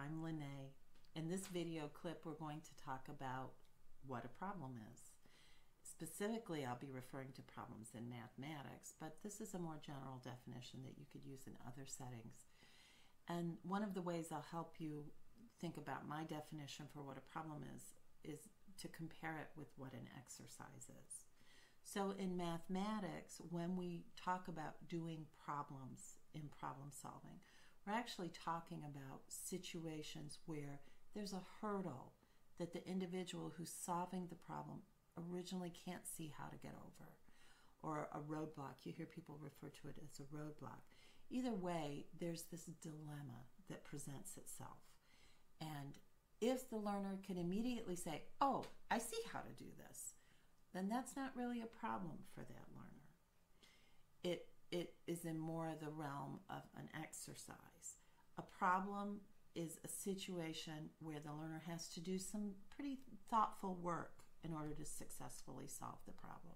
I'm Lynae. In this video clip, we're going to talk about what a problem is. Specifically, I'll be referring to problems in mathematics, but this is a more general definition that you could use in other settings. And one of the ways I'll help you think about my definition for what a problem is to compare it with what an exercise is. So in mathematics, when we talk about doing problems in problem solving, we're actually talking about situations where there's a hurdle that the individual who's solving the problem originally can't see how to get over, or a roadblock. You hear people refer to it as a roadblock. Either way, there's this dilemma that presents itself. And if the learner can immediately say, oh, I see how to do this, then that's not really a problem for that learner. It is in more of the realm of an exercise. A problem is a situation where the learner has to do some pretty thoughtful work in order to successfully solve the problem.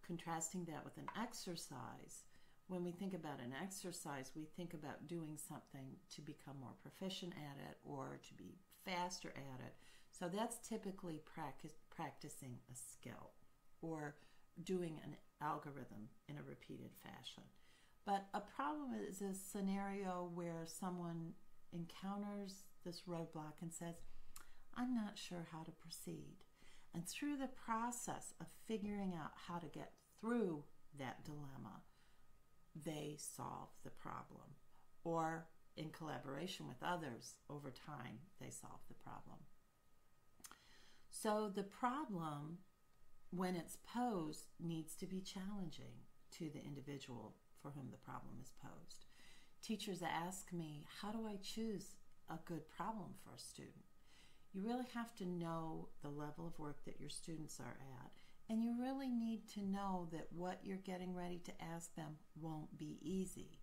Contrasting that with an exercise, when we think about an exercise, we think about doing something to become more proficient at it or to be faster at it. So that's typically practicing a skill or doing an algorithm in a repeated fashion. But a problem is a scenario where someone encounters this roadblock and says, I'm not sure how to proceed. And through the process of figuring out how to get through that dilemma, they solve the problem. Or in collaboration with others, over time, they solve the problem. So the problem, when it's posed, needs to be challenging to the individual for whom the problem is posed. Teachers ask me, how do I choose a good problem for a student? You really have to know the level of work that your students are at, and you really need to know that what you're getting ready to ask them won't be easy.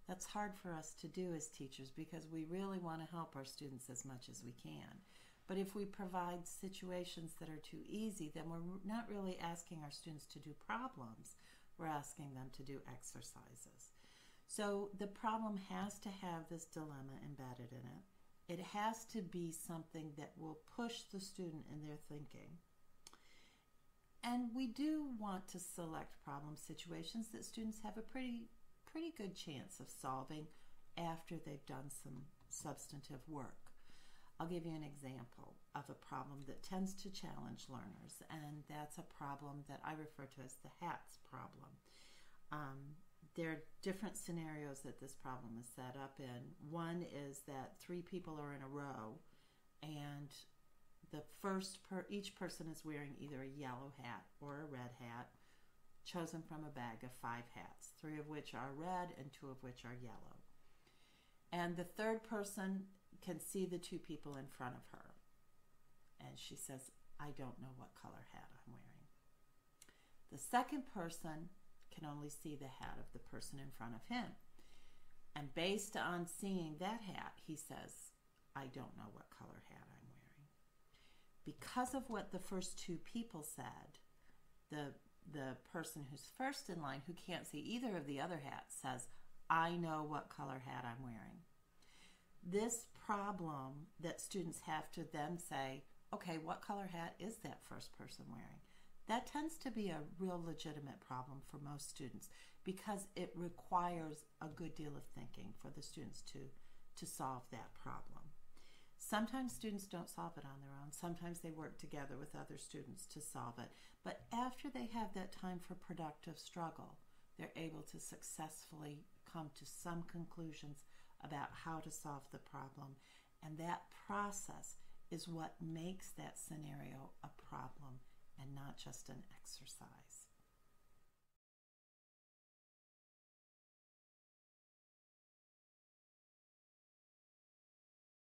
That's hard for us to do as teachers because we really want to help our students as much as we can. But if we provide situations that are too easy, then we're not really asking our students to do problems. We're asking them to do exercises. So the problem has to have this dilemma embedded in it. It has to be something that will push the student in their thinking. And we do want to select problem situations that students have a pretty good chance of solving after they've done some substantive work. I'll give you an example of a problem that tends to challenge learners, and that's a problem that I refer to as the hats problem. There are different scenarios that this problem is set up in. One is that three people are in a row, and each person is wearing either a yellow hat or a red hat, chosen from a bag of 5 hats, 3 of which are red and 2 of which are yellow. And the third person can see the 2 people in front of her. And she says, I don't know what color hat I'm wearing. The second person can only see the hat of the person in front of him. And based on seeing that hat, he says, I don't know what color hat I'm wearing. Because of what the first 2 people said, the person who's first in line, who can't see either of the other hats, says, I know what color hat I'm wearing. This problem that students have to then say, okay, what color hat is that first person wearing? That tends to be a real legitimate problem for most students because it requires a good deal of thinking for the students to solve that problem. Sometimes students don't solve it on their own. Sometimes they work together with other students to solve it. But after they have that time for productive struggle, they're able to successfully come to some conclusions about how to solve the problem. And that process is what makes that scenario a problem and not just an exercise.